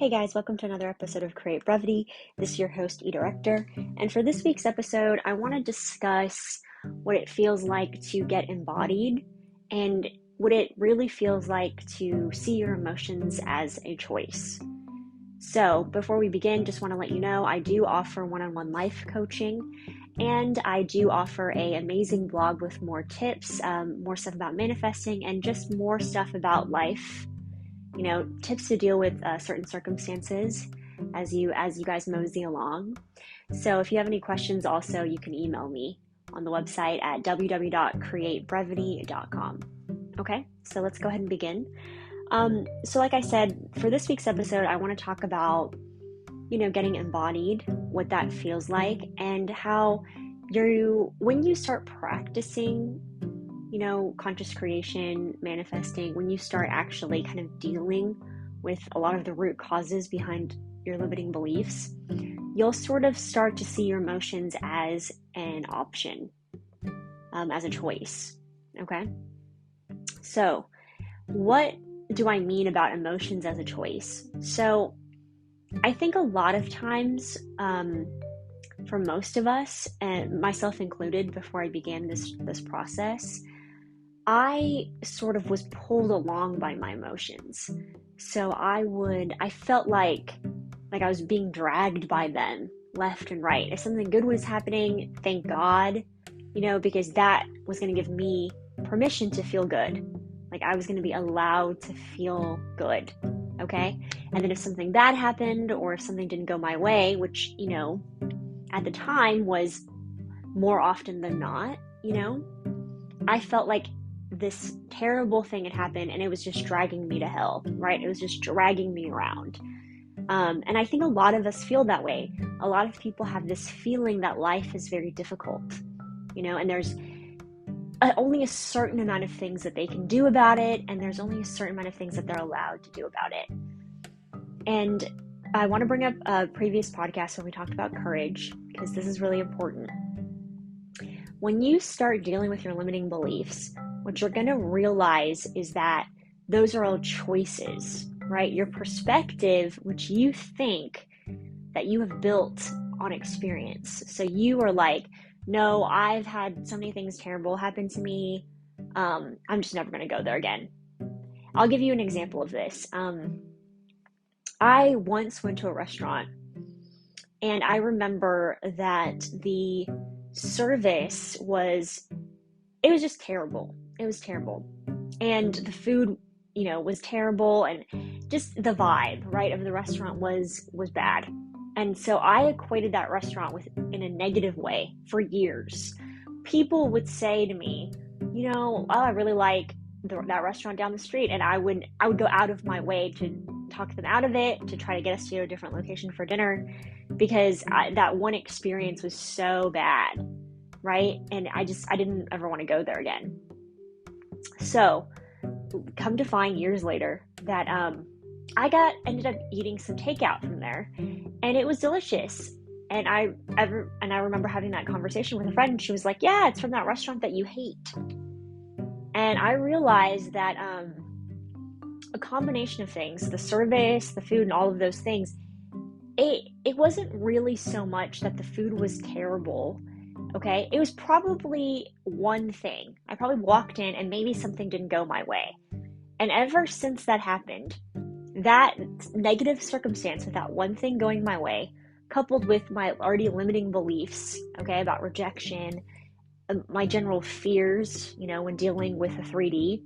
Hey guys, welcome to another episode of Create Brevity. This is your host, eDirector, and for this week's episode, I want to discuss what it feels like to get embodied and what it really feels like to see your emotions as a choice. So, before we begin, just want to let you know I do offer one-on-one life coaching, and I do offer an amazing blog with more tips, more stuff about manifesting, and just more stuff about life. Tips to deal with certain circumstances as you guys mosey along. So if you have any questions, also you can email me on the website at www.createbrevity.com. Okay, so let's go ahead and begin. So like I said, for this week's episode, I want to talk about getting embodied, what that feels like, and how when you start practicing conscious creation, manifesting, when you start actually kind of dealing with a lot of the root causes behind your limiting beliefs, you'll sort of start to see your emotions as an option, as a choice. Okay? So, what do I mean about emotions as a choice? So, I think a lot of times, for most of us, and myself included, before I began this process, I sort of was pulled along by my emotions. So I felt like I was being dragged by them left and right. If something good was happening, thank God, because that was going to give me permission to feel good. Like I was going to be allowed to feel good. Okay. And then if something bad happened or if something didn't go my way, which, at the time was more often than not, I felt like this terrible thing had happened and it was just dragging me to hell, right? It was just dragging me around. And I think a lot of us feel that way. A lot of people have this feeling that life is very difficult, and there's only a certain amount of things that they can do about it, and there's only a certain amount of things that they're allowed to do about it. And I want to bring up a previous podcast where we talked about courage, because this is really important. When you start dealing with your limiting beliefs, what you're going to realize is that those are all choices, right? Your perspective, which you think that you have built on experience. So you are like, no, I've had so many things terrible happen to me. I'm just never going to go there again. I'll give you an example of this. I once went to a restaurant and I remember that the service was just terrible. It was terrible. And the food, was terrible, and just the vibe, right, of the restaurant was bad. And so I equated that restaurant in a negative way for years. People would say to me, I really like that restaurant down the street, and I would go out of my way to talk them out of it, to try to get us to a different location for dinner, because that one experience was so bad, right? And I didn't ever want to go there again. So come to find years later that I ended up eating some takeout from there, and it was delicious. And I remember having that conversation with a friend, and she was like, yeah, it's from that restaurant that you hate. And I realized that a combination of things, the service, the food, and all of those things, it wasn't really so much that the food was terrible. Okay, it was probably one thing. I probably walked in and maybe something didn't go my way. And ever since that happened, that negative circumstance with that one thing going my way, coupled with my already limiting beliefs, okay, about rejection, my general fears, when dealing with a 3D,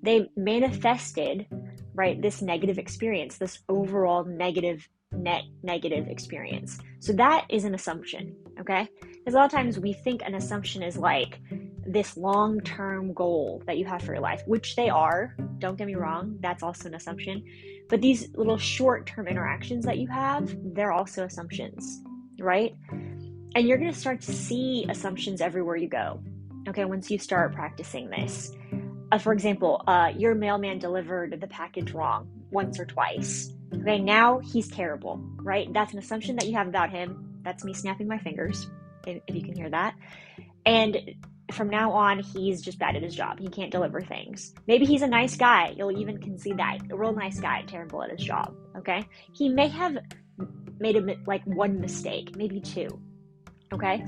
they manifested, right, this negative experience, this overall negative experience. So that is an assumption, okay? Because a lot of times we think an assumption is like this long-term goal that you have for your life, which they are. Don't get me wrong, that's also an assumption. But these little short-term interactions that you have, they're also assumptions, right? And you're going to start to see assumptions everywhere you go, okay, once you start practicing this. For example, your mailman delivered the package wrong once or twice. Okay, now he's terrible, right? That's an assumption that you have about him. That's me snapping my fingers, if you can hear that. And from now on, he's just bad at his job. He can't deliver things. Maybe he's a nice guy. You'll even concede that. A real nice guy, terrible at his job. okay? He may have made like one mistake, maybe two, okay?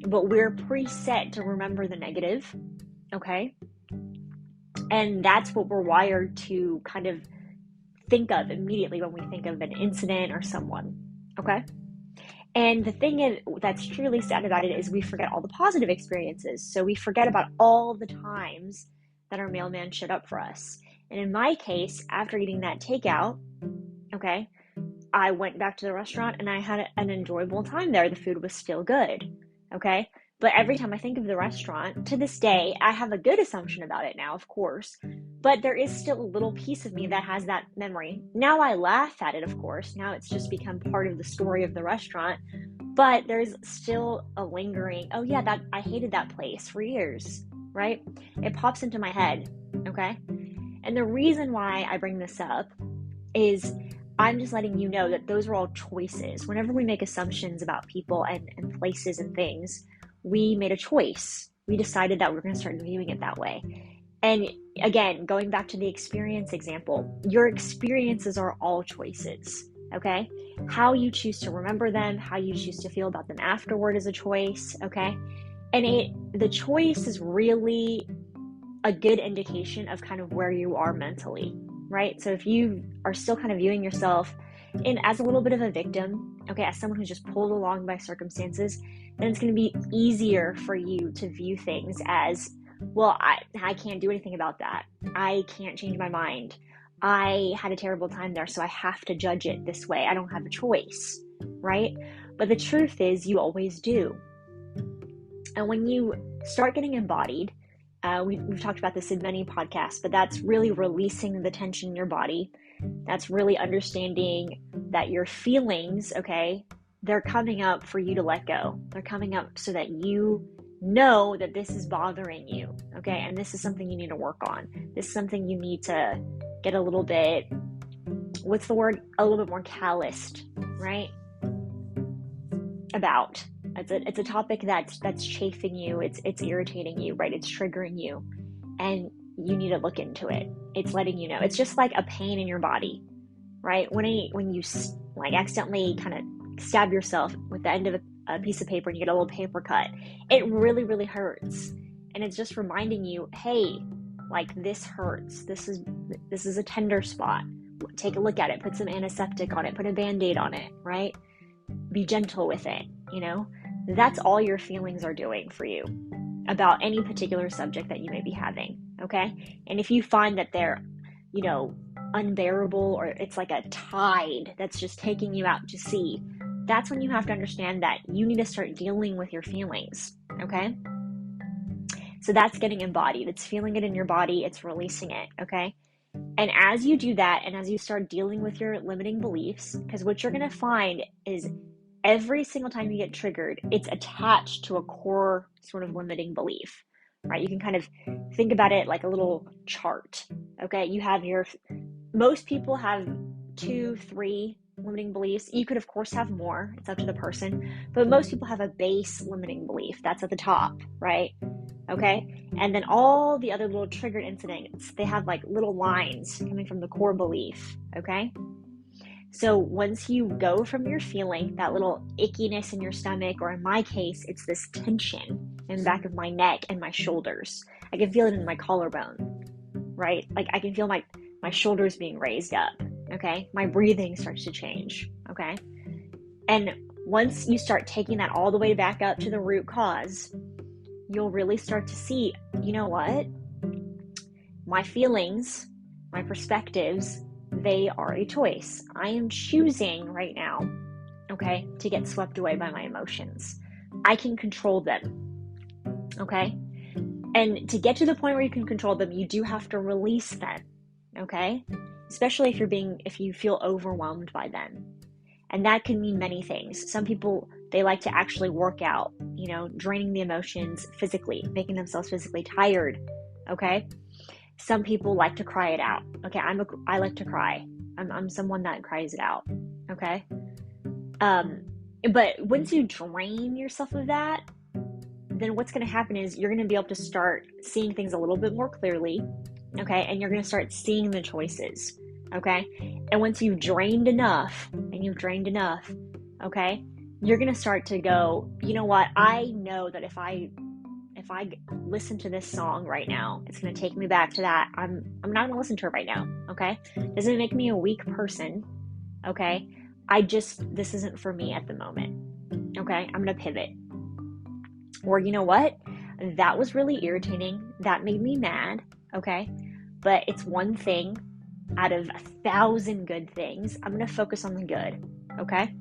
But we're preset to remember the negative, okay? And that's what we're wired to kind of think of immediately when we think of an incident or someone, okay? And the thing that's truly sad about it is we forget all the positive experiences. So we forget about all the times that our mailman showed up for us. And in my case, after eating that takeout, okay, I went back to the restaurant and I had an enjoyable time there. The food was still good, okay? But every time I think of the restaurant, to this day, I have a good assumption about it now, of course, but there is still a little piece of me that has that memory. Now I laugh at it, of course. Now it's just become part of the story of the restaurant, but there's still a lingering, oh yeah, that I hated that place for years, right? It pops into my head, okay? And the reason why I bring this up is I'm just letting you know that those are all choices. Whenever we make assumptions about people and places and things, we made a choice. We decided that we're going to start viewing it that way. And again, going back to the experience example, your experiences are all choices, okay? How you choose to remember them, how you choose to feel about them afterward is a choice, okay? And the choice is really a good indication of kind of where you are mentally, right? So if you are still kind of viewing yourself as a little bit of a victim, okay, as someone who's just pulled along by circumstances, then it's going to be easier for you to view things as, well, I can't do anything about that. I can't change my mind. I had a terrible time there, so I have to judge it this way. I don't have a choice, right? But the truth is you always do. And when you start getting embodied, we've talked about this in many podcasts, but that's really releasing the tension in your body. That's really understanding that your feelings, okay, they're coming up for you to let go. They're coming up so that you know that this is bothering you, okay, and this is something you need to work on. This is something you need to get a little bit, what's the word? A little bit more calloused, right? About. It's a topic that's chafing you, it's irritating you, right? It's triggering you, and you need to look into it. It's letting you know. It's just like a pain in your body, right? When you like accidentally kind of stab yourself with the end of a piece of paper and you get a little paper cut, it really, really hurts. And it's just reminding you, hey, like this hurts. This is a tender spot. Take a look at it. Put some antiseptic on it. Put a Band-Aid on it, right? Be gentle with it, you know? That's all your feelings are doing for you about any particular subject that you may be having, okay? And if you find that they're, you know, unbearable, or it's like a tide that's just taking you out to sea, that's when you have to understand that you need to start dealing with your feelings, okay? So that's getting embodied. It's feeling it in your body. It's releasing it, okay? And as you do that, and as you start dealing with your limiting beliefs, because what you're going to find is every single time you get triggered, it's attached to a core sort of limiting belief, right? You can kind of think about it like a little chart, okay? You have most people have 2, 3 limiting beliefs. You could, of course, have more. It's up to the person. But most people have a base limiting belief. That's at the top, right? Okay? And then all the other little triggered incidents, they have like little lines coming from the core belief, okay? So once you go from your feeling, that little ickiness in your stomach, or in my case, it's this tension in the back of my neck and my shoulders. I can feel it in my collarbone, right? Like I can feel my shoulders being raised up, okay? My breathing starts to change, okay? And once you start taking that all the way back up to the root cause, you'll really start to see, you know what? My feelings, my perspectives, they are a choice. I am choosing right now, okay, to get swept away by my emotions. I can control them, okay? And to get to the point where you can control them, you do have to release them, okay? Especially if you feel overwhelmed by them. And that can mean many things. Some people, they like to actually work out, you know, draining the emotions physically, making themselves physically tired, okay? Some people like to cry it out. Okay, I like to cry. I'm someone that cries it out. Okay? But once you drain yourself of that, then what's going to happen is you're going to be able to start seeing things a little bit more clearly. Okay? And you're going to start seeing the choices. okay? And once you've drained enough, okay, you're gonna start to go, you know what? I know that if I listen to this song right now, it's gonna take me back to that. I'm not gonna listen to it right now, okay? Doesn't make me a weak person, okay? This isn't for me at the moment, okay? I'm gonna pivot. Or you know what? That was really irritating. That made me mad, okay? But it's one thing out of 1,000 good things. I'm gonna focus on the good, okay?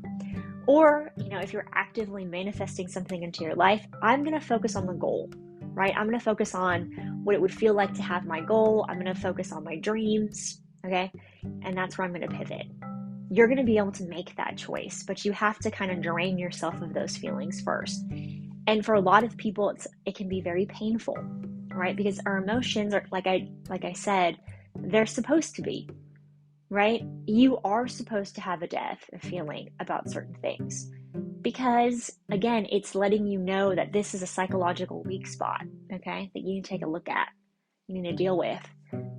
Or, if you're actively manifesting something into your life, I'm going to focus on the goal, right? I'm going to focus on what it would feel like to have my goal. I'm going to focus on my dreams, okay? And that's where I'm going to pivot. You're going to be able to make that choice, but you have to kind of drain yourself of those feelings first. And for a lot of people, it can be very painful, right? Because our emotions are, like I said, they're supposed to be, right? You are supposed to have a depth of feeling about certain things because, again, it's letting you know that this is a psychological weak spot, okay, that you need to take a look at, you need to deal with.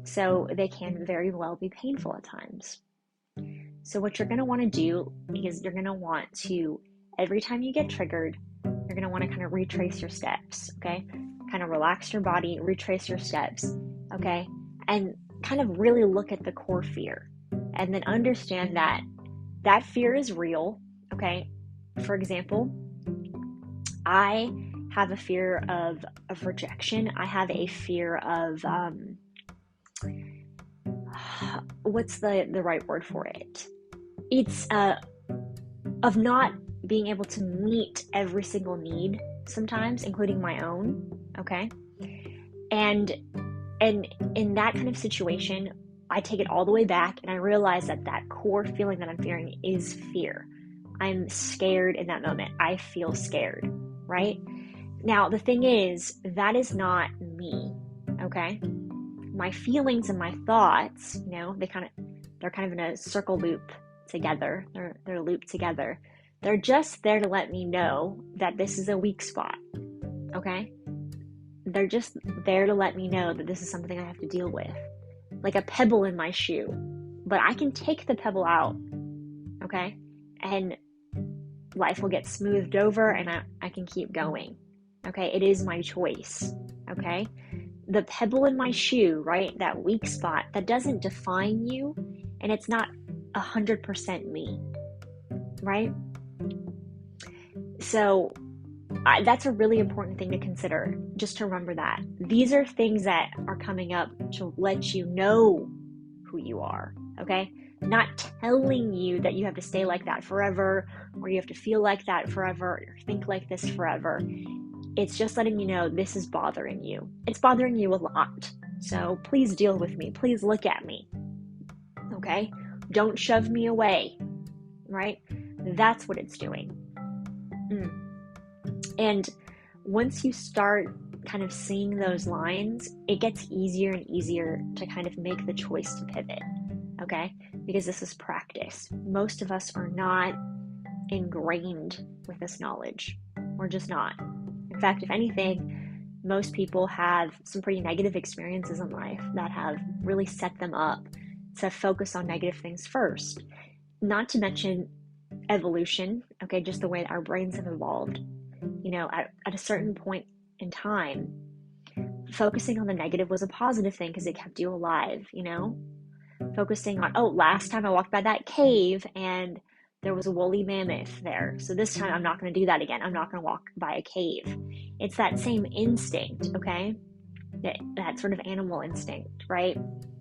So they can very well be painful at times. So what you're going to want to do is you're going to want to, every time you get triggered, you're going to want to kind of retrace your steps, okay? Kind of relax your body, retrace your steps, okay? And kind of really look at the core fear. And then understand that that fear is real, okay? For example, I have a fear of rejection. I have a fear of, what's the right word for it? It's of not being able to meet every single need sometimes, including my own, okay? And in that kind of situation, I take it all the way back and I realize that core feeling that I'm fearing is fear. I'm scared in that moment. I feel scared, right? Now, the thing is, that is not me, okay? My feelings and my thoughts, they're kind of in a circle loop together. They're looped together. They're just there to let me know that this is a weak spot, okay? They're just there to let me know that this is something I have to deal with. Like a pebble in my shoe. But I can take the pebble out, okay? And life will get smoothed over and I can keep going, okay? It is my choice, okay? The pebble in my shoe, right? That weak spot, that doesn't define you, and it's not 100% me, right? So that's a really important thing to consider, just to remember that. These are things that are coming up to let you know who you are, okay? Not telling you that you have to stay like that forever, or you have to feel like that forever, or think like this forever. It's just letting you know this is bothering you. It's bothering you a lot. So please deal with me. Please look at me, okay? Don't shove me away, right? That's what it's doing. And once you start kind of seeing those lines, it gets easier and easier to kind of make the choice to pivot, okay? Because this is practice. Most of us are not ingrained with this knowledge. We're just not. In fact, if anything, most people have some pretty negative experiences in life that have really set them up to focus on negative things first. Not to mention evolution, okay, just the way that our brains have evolved. At a certain point in time, focusing on the negative was a positive thing because it kept you alive, focusing on, last time I walked by that cave and there was a woolly mammoth there, so this time I'm not going to do that again. I'm not going to walk by a cave. It's that same instinct, okay, that sort of animal instinct, right?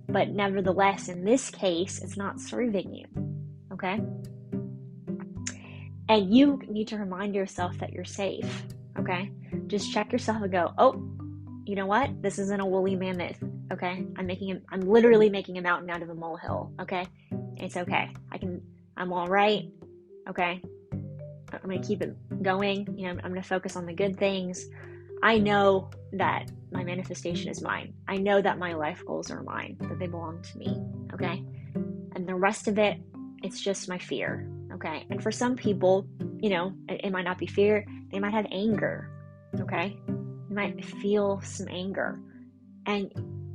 But nevertheless, in this case, it's not serving you, okay? And you need to remind yourself that you're safe, okay? Just check yourself and go, you know what? This isn't a woolly mammoth, okay? I'm literally making a mountain out of a molehill, okay? It's okay. I'm all right, okay? I'm going to keep it going. I'm going to focus on the good things. I know that my manifestation is mine. I know that my life goals are mine, that they belong to me, okay? And the rest of it, it's just my fear, okay? And for some people, it might not be fear. They might have anger, okay? You might feel some anger. And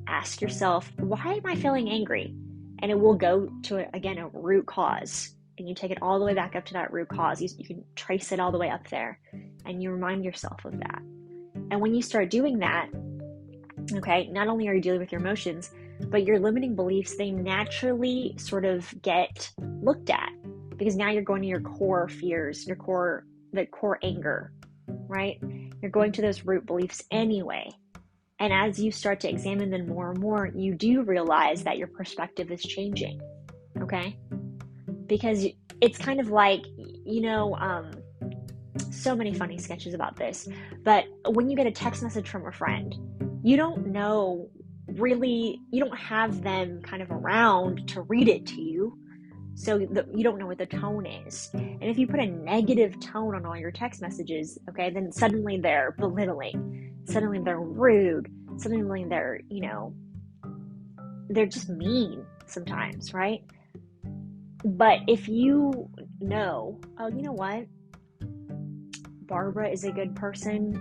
ask yourself, why am I feeling angry? and it will go to, again, a root cause. And you take it all the way back up to that root cause. You can trace it all the way up there, and you remind yourself of that. And when you start doing that, okay, not only are you dealing with your emotions, but your limiting beliefs, they naturally sort of get looked at, because now you're going to your core fears, the core anger, right? You're going to those root beliefs anyway. And as you start to examine them more and more, you do realize that your perspective is changing, okay? Because it's kind of like, so many funny sketches about this, but when you get a text message from a friend, you don't know really, you don't have them kind of around to read it to you, so you don't know what the tone is. And if you put a negative tone on all your text messages, okay, then suddenly they're belittling, suddenly they're rude, suddenly they're, they're just mean sometimes, right? But if you know, oh, you know what? Barbara is a good person.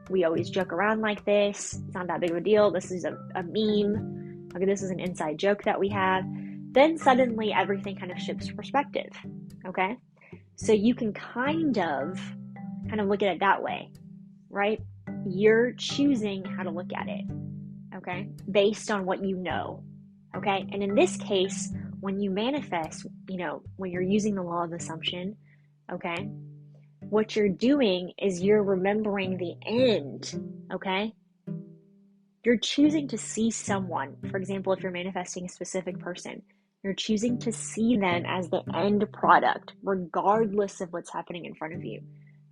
We always joke around like this. It's not that big of a deal. This is a meme. Okay, this is an inside joke that we have. Then suddenly everything kind of shifts perspective. Okay? So you can kind of look at it that way, right? You're choosing how to look at it, okay? Based on what you know, okay? And in this case, when you manifest, when you're using the law of assumption, okay, what you're doing is you're remembering the end, okay? You're choosing to see someone, for example, if you're manifesting a specific person, you're choosing to see them as the end product, regardless of what's happening in front of you,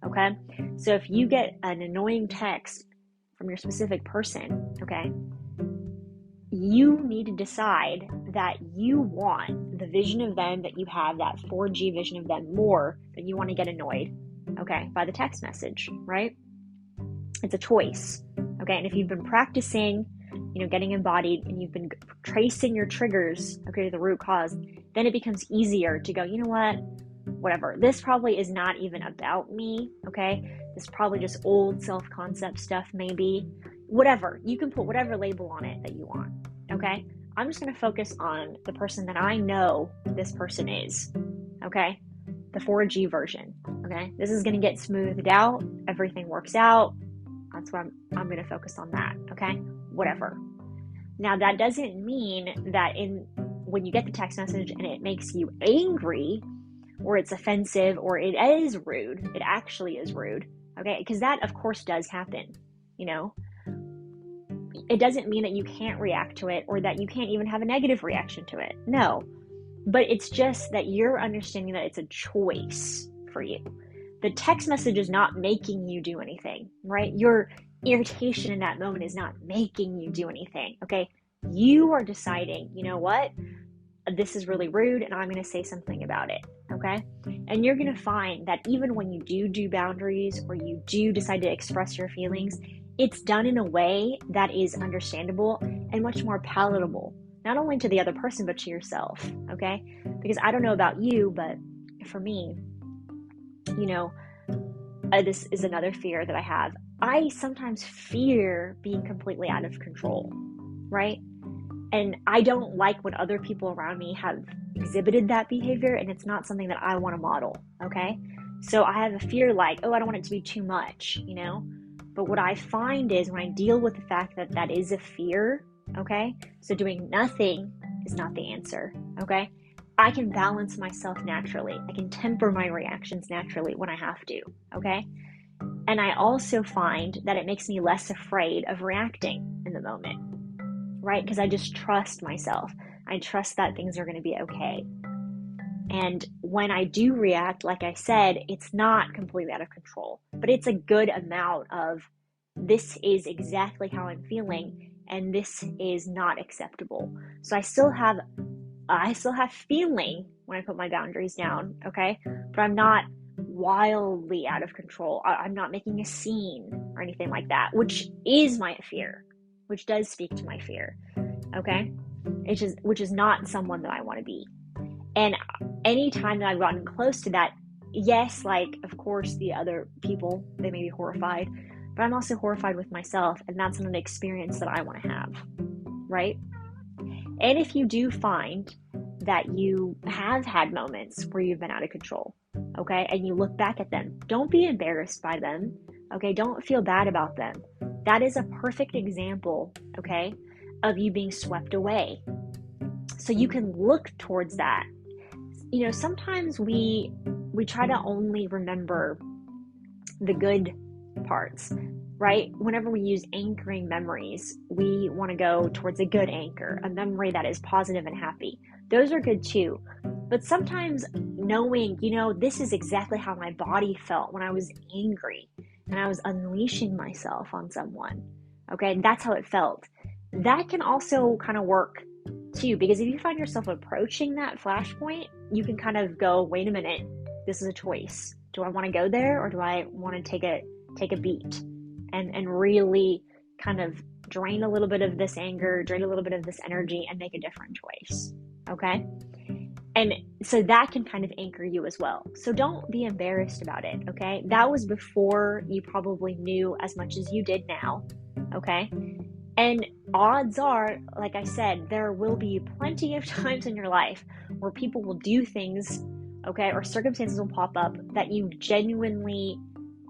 okay? So if you get an annoying text from your specific person, okay, you need to decide that you want the vision of them that you have, that 4G vision of them more, than you want to get annoyed, okay, by the text message, right? It's a choice, okay? And if you've been practicing, getting embodied, and you've been tracing your triggers, okay, to the root cause, then it becomes easier to go, you know what, whatever. This probably is not even about me, okay? This is probably just old self-concept stuff, maybe. Whatever. You can put whatever label on it that you want, okay? I'm just going to focus on the person that I know this person is, okay? The 4G version, okay? This is going to get smoothed out. Everything works out. That's what I'm going to focus on that, okay? Whatever. Now, that doesn't mean that when you get the text message and it makes you angry, or it's offensive, or it is rude, it actually is rude, okay? Because that, of course, does happen, It doesn't mean that you can't react to it, or that you can't even have a negative reaction to it. No. But it's just that you're understanding that it's a choice for you. The text message is not making you do anything, right? Your irritation in that moment is not making you do anything, okay? You are deciding, you know what? This is really rude, and I'm going to say something about it, okay? And you're going to find that even when you do boundaries, or you do decide to express your feelings, it's done in a way that is understandable and much more palatable, not only to the other person, but to yourself, okay? Because I don't know about you, but for me, this is another fear that I have. I sometimes fear being completely out of control, right? And I don't like when other people around me have exhibited that behavior, and it's not something that I want to model, okay? So I have a fear like, oh, I don't want it to be too much, But what I find is when I deal with the fact that that is a fear, okay? So doing nothing is not the answer, okay? I can balance myself naturally. I can temper my reactions naturally when I have to, okay? And I also find that it makes me less afraid of reacting in the moment, right? Because I just trust myself. I trust that things are going to be okay. And when I do react, like I said, it's not completely out of control, but it's a good amount of, this is exactly how I'm feeling, and this is not acceptable. So I still have feeling when I put my boundaries down, okay? But I'm not wildly out of control. I'm not making a scene or anything like that, which is my fear, which does speak to my fear, okay? Which is not someone that I want to be. And anytime that I've gotten close to that, yes, like, of course, the other people, they may be horrified, but I'm also horrified with myself, and that's an experience that I want to have, right? And if you do find that you have had moments where you've been out of control, okay? And you look back at them. Don't be embarrassed by them, okay? Don't feel bad about them. That is a perfect example, okay, of you being swept away. So you can look towards that. You know, sometimes we try to only remember the good parts, right? Whenever we use anchoring memories, we want to go towards a good anchor, a memory that is positive and happy. Those are good too. But sometimes knowing, you know, this is exactly how my body felt when I was angry and I was unleashing myself on someone, okay? And that's how it felt. That can also kind of work too, because if you find yourself approaching that flashpoint, you can kind of go, wait a minute, this is a choice. Do I want to go there, or do I want to take a beat and really kind of drain a little bit of this anger, drain a little bit of this energy, and make a different choice? Okay? And so that can kind of anchor you as well. So don't be embarrassed about it, okay? That was before you probably knew as much as you did now, okay? And odds are, like I said, there will be plenty of times in your life where people will do things, okay, or circumstances will pop up that you genuinely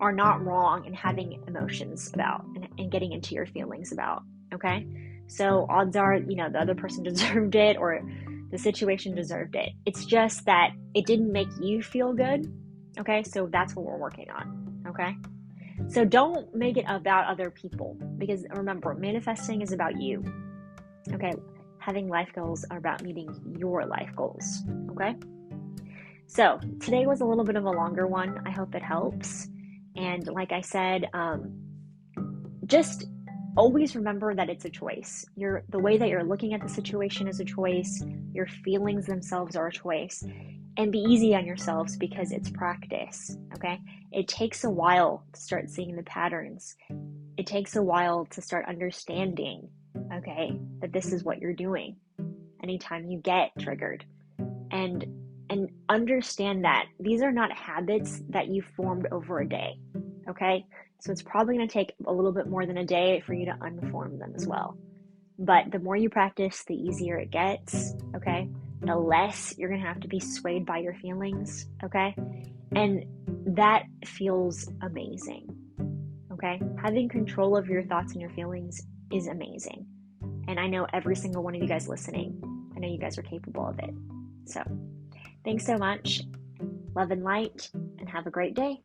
are not wrong in having emotions about and getting into your feelings about, okay? So odds are, you know, the other person deserved it, or the situation deserved it. It's just that it didn't make you feel good, okay? So that's what we're working on, okay? So don't make it about other people, because remember, manifesting is about you, okay? Having life goals are about meeting your life goals, okay? So today was a little bit of a longer one. I hope it helps. And like I said, just always remember that it's a choice. The way that you're looking at the situation is a choice. Your feelings themselves are a choice. And be easy on yourselves, because it's practice, okay? It takes a while to start seeing the patterns. It takes a while to start understanding, okay, that this is what you're doing anytime you get triggered. And understand that these are not habits that you formed over a day, okay? So it's probably going to take a little bit more than a day for you to unform them as well. But the more you practice, the easier it gets, okay? The less you're going to have to be swayed by your feelings, okay? And that feels amazing, okay? Having control of your thoughts and your feelings is amazing. And I know every single one of you guys listening, I know you guys are capable of it. So thanks so much. Love and light, and have a great day.